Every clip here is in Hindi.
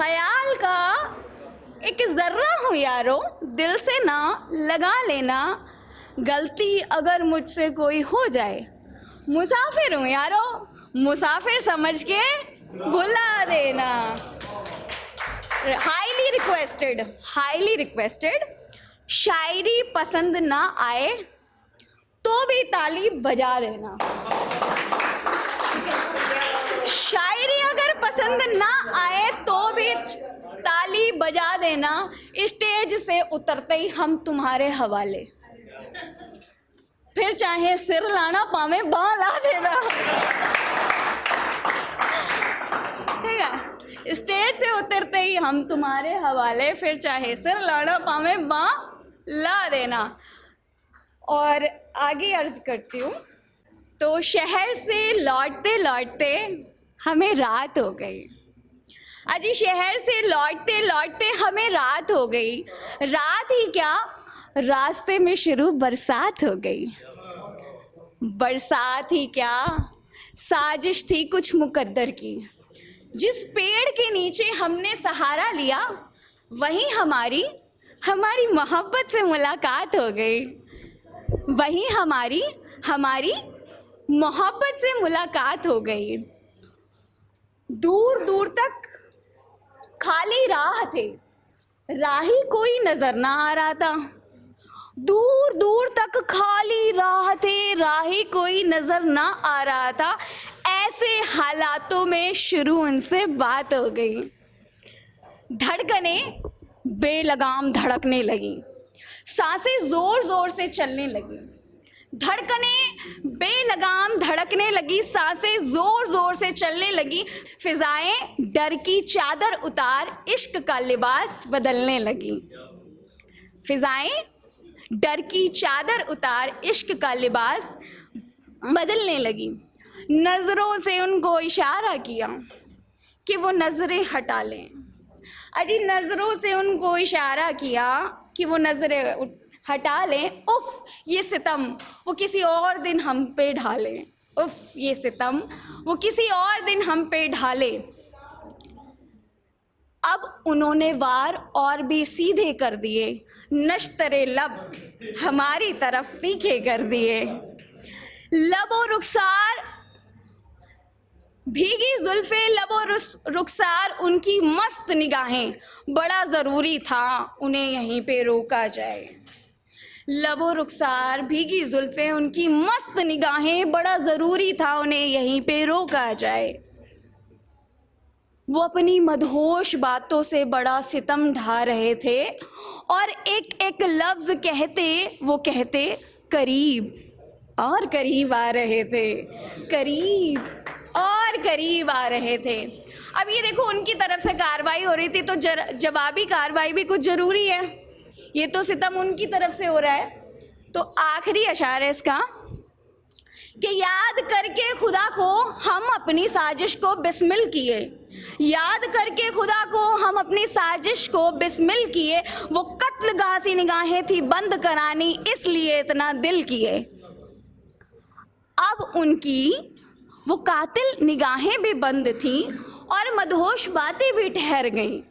ख्याल का एक ज़र्रा हूँ यारो, दिल से ना लगा लेना, गलती अगर मुझसे कोई हो जाए, मुसाफिर हूँ यारो, मुसाफिर समझ के भुला देना। हाईली रिक्वेस्टेड, शायरी पसंद ना आए तो भी ताली बजा देना। शायरी अगर पसंद ना आए तो भी ताली बजा देना, स्टेज से उतरते ही हम तुम्हारे हवाले, फिर चाहे सिर लाना पावे बाँ ला देना। ठीक है, स्टेज से उतरते ही हम तुम्हारे हवाले, फिर चाहे सिर लाना पावे बाँ ला देना। और आगे अर्ज करती हूँ। तो शहर से लौटते लौटते हमें रात हो गई। अजी शहर से लौटते लौटते हमें रात हो गई। रात ही क्या, रास्ते में शुरू बरसात हो गई। बरसात ही क्या, साजिश थी कुछ मुकद्दर की। जिस पेड़ के नीचे हमने सहारा लिया, वहीं हमारी मोहब्बत से मुलाकात हो गई। वहीं हमारी मोहब्बत से मुलाकात हो गई। दूर दूर तक खाली राह थे, राही कोई नजर ना आ रहा था। दूर दूर तक खाली राह थे, राही कोई नजर ना आ रहा था। ऐसे हालातों में शुरू उनसे बात हो गई। धड़कनें बेलगाम धड़कने लगी, सांसें जोर जोर से चलने लगी। धड़कनें बेलगाम धड़कने लगी, सांसें जोर जोर से चलने लगी। फिजाएं डर की चादर उतार इश्क का लिबास बदलने लगी। फिजाएं डर की चादर उतार इश्क का लिबास बदलने लगी। नजरों से उनको इशारा किया कि वो नजरें हटा लें। अजी नजरों से उनको इशारा किया कि वो नजरें हटा लें। उफ ये सितम वो किसी और दिन हम पे ढाले। उफ ये सितम वो किसी और दिन हम पे ढाले। अब उन्होंने वार और भी सीधे कर दिए, नश्तरे लब हमारी तरफ तीखे कर दिए। लबो रुखसार भीगी जुल्फे, लबो रुखसार उनकी मस्त निगाहें, बड़ा ज़रूरी था उन्हें यहीं पे रोका जाए। लबो रुखसार भीगी जुल्फे उनकी मस्त निगाहें, बड़ा ज़रूरी था उन्हें यहीं पे रोका जाए। वो अपनी मदहोश बातों से बड़ा सितम ढा रहे थे और एक एक लफ्ज़ कहते वो कहते करीब और करीब आ रहे थे, करीब और करीब आ रहे थे। अब ये देखो उनकी तरफ से कार्रवाई हो रही थी, तो जवाबी कार्रवाई भी कुछ ज़रूरी है। ये तो सितम उनकी तरफ से हो रहा है। तो आखिरी अशार है इसका कि याद करके खुदा को हम अपनी साजिश को बिस्मिल किए। याद करके खुदा को हम अपनी साजिश को बिस्मिल किए। वो कत्लगाह सी निगाहें थी बंद करानी, इसलिए इतना दिल किए। अब उनकी वो कातिल निगाहें भी बंद थीं और मदहोश बातें भी ठहर गईं।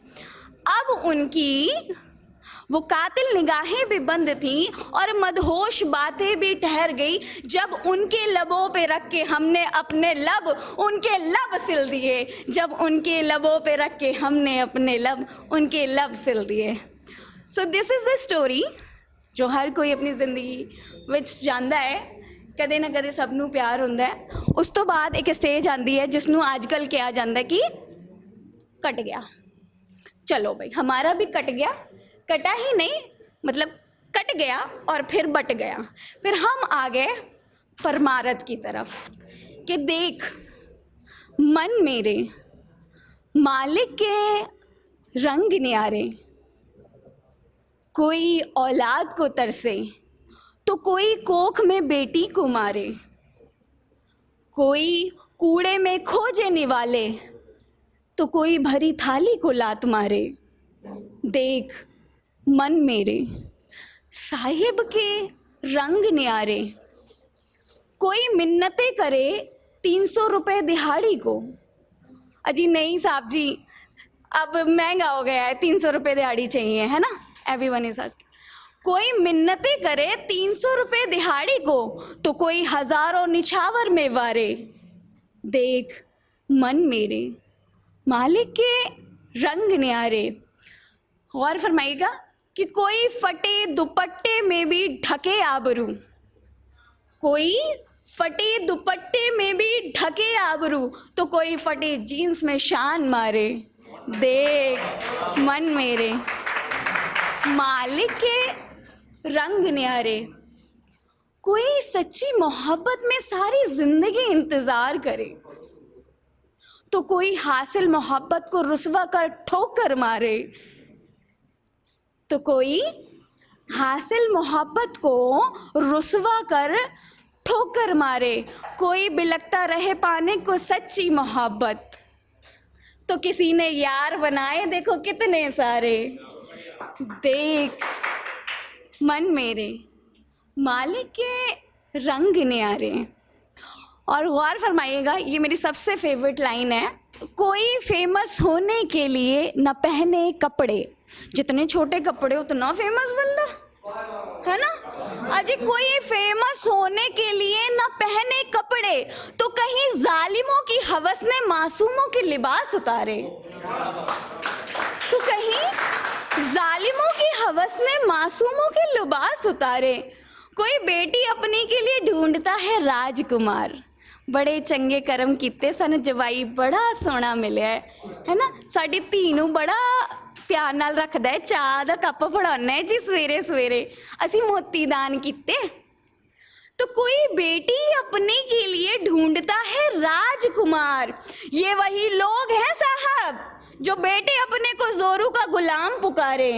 अब उनकी वो कातिल निगाहें भी बंद थीं और मदहोश बातें भी ठहर गई, जब उनके लबों पे रख के हमने अपने लब उनके लब सिल दिए। जब उनके लबों पे रख के हमने अपने लब उनके लब सिल दिए। So this is the story जो हर कोई अपनी ज़िंदगी विच जानता है, कदे ना कदे सबनों प्यार होंदा है। उस तो बाद एक स्टेज आती है जिसनों आजकल कहा जाता है कि कट गया। चलो भाई हमारा भी कट गया, कटा ही नहीं मतलब कट गया और फिर बट गया। फिर हम आ गए परमारथ की तरफ कि देख मन मेरे मालिक के रंग न्यारे, कोई औलाद को तरसे तो कोई कोख में बेटी को मारे, कोई कूड़े में खोजे निवाले तो कोई भरी थाली को लात मारे। देख मन मेरे साहिब के रंग न्यारे, कोई मिन्नतें करे 300 रुपए दिहाड़ी को। अजी नहीं साहब जी, अब महंगा हो गया है, 300 रुपये दिहाड़ी चाहिए, है ना, एवरीवन इज आस्किंग। कोई मिन्नतें करे 300 रुपये दिहाड़ी को, तो कोई हजारों निछावर में वारे। देख मन मेरे मालिक के रंग न्यारे। और फरमाइएगा कि कोई फटे दुपट्टे में भी ढके आबरू, कोई फटे दुपट्टे में भी ढके आबरू, तो कोई फटे जीन्स में शान मारे। देख मन मेरे मालिक के रंग न्यारे। कोई सच्ची मोहब्बत में सारी जिंदगी इंतजार करे, तो कोई हासिल मोहब्बत को रुसवा कर ठोकर मारे। तो कोई हासिल मोहब्बत को रुसवा कर ठोकर मारे। कोई बिलकता रहे पाने को सच्ची मोहब्बत, तो किसी ने यार बनाए देखो कितने सारे। देख मन मेरे मालिक के रंग न्यारे। और गौर फरमाइएगा, ये मेरी सबसे फेवरेट लाइन है। कोई फेमस होने के लिए न पहने कपड़े, जितने छोटे कपड़े उतना फेमस बंदा, है ना। अजी कोई फेमस होने के लिए न पहने कपड़े, तो कहीं जालिमों की हवस ने मासूमों के लिबास उतारे। तो कहीं जालिमों की हवस ने मासूमों के लिबास उतारे। कोई बेटी अपने के लिए ढूंढता है राजकुमार, बड़े चंगे करम कीते सन जवाई बड़ा सोहना मिले, है ना। साडी धी नूं बड़ा प्यार नाल रखदा है, चाह दा कप फड़ाउंदा है जी सवेरे सवेरे, असीं मोती दान कीते। तो कोई बेटी अपने के लिए ढूंढता है राजकुमार। ये वही लोग हैं साहब जो बेटे अपने को जोरू का गुलाम पुकारे।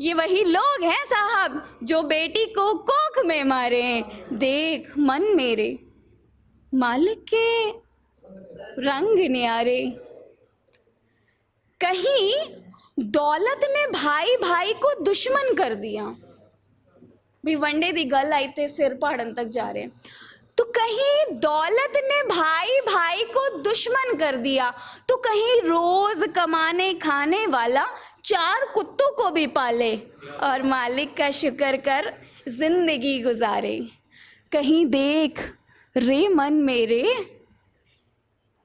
ये वही लोग हैं साहब जो बेटी को कोख में मारे। देख मन मेरे मालिक के रंग न्यारे। कहीं दौलत ने भाई भाई को दुश्मन कर दिया। भी वनडे दी गल आई थे सिर पहाड़न तक जा रहे। तो कहीं दौलत ने भाई भाई को दुश्मन कर दिया, तो कहीं रोज कमाने खाने वाला 4 कुत्तों को भी पाले और मालिक का शुक्र कर जिंदगी गुजारे। कहीं देख रे मन मेरे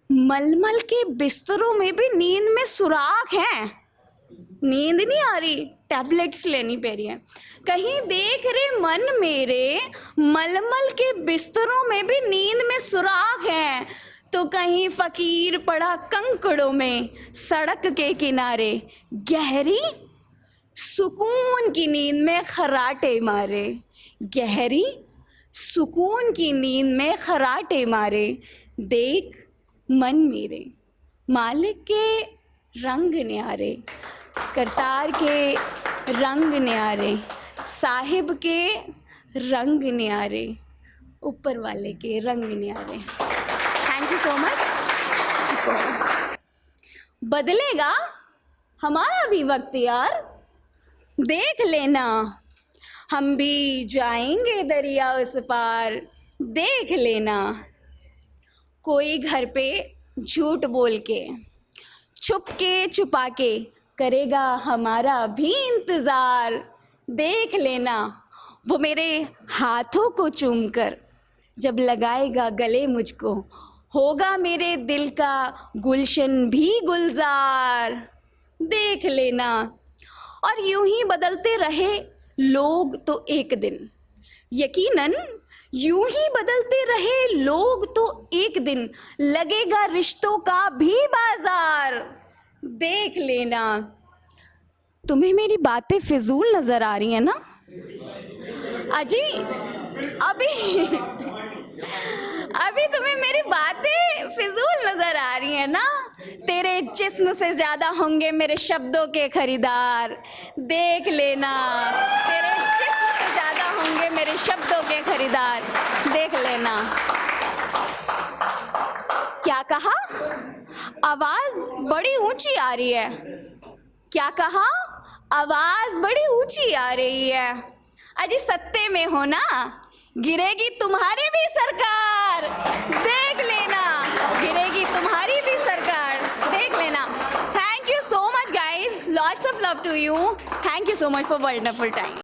मलमल के बिस्तरों में भी नींद में सुराख हैं, नींद नहीं आ रही, टैबलेट्स लेनी पड़ रही है। कहीं देख रे मन मेरे मलमल के बिस्तरों में भी नींद में सुराख हैं, तो कहीं फकीर पड़ा कंकड़ों में सड़क के किनारे, गहरी सुकून की नींद में खराटे मारे। गहरी सुकून की नींद में खराटे मारे। देख मन मेरे मालिक के रंग न्यारे, करतार के रंग न्यारे, साहिब के रंग न्यारे, ऊपर वाले के रंग न्यारे। Thank you so much. बदलेगा हमारा भी वक्त यार, देख लेना हम भी जाएंगे दरिया उस पार, देख लेना। कोई घर पे झूठ बोल के छुप के छुपा के करेगा हमारा भी इंतज़ार, देख लेना। वो मेरे हाथों को चूमकर जब लगाएगा गले मुझको, होगा मेरे दिल का गुलशन भी गुलजार, देख लेना। और यूं ही बदलते रहे लोग तो एक दिन, यकीनन यूं ही बदलते रहे लोग तो एक दिन, लगेगा रिश्तों का भी बाजार, देख लेना। तुम्हें मेरी बातें फिजूल नजर आ रही हैं ना? अजी अभी तुम्हें मेरी बातें फिजूल नजर आ रही हैं ना? तेरे जिस्म से ज्यादा होंगे मेरे शब्दों के खरीदार, देख लेना। तेरे जिस्म से ज्यादा होंगे मेरे शब्दों के खरीदार, देख लेना। क्या कहा? आवाज बड़ी ऊंची आ रही है। क्या कहा? आवाज बड़ी ऊंची आ रही है। अजी सत्ते में हो ना, गिरेगी तुम्हारी भी सरकार, देख लेना। गिरेगी तुम्हारी भी सरकार, देख लेना। Thank you so Lots of love to you. Thank you so much for wonderful time.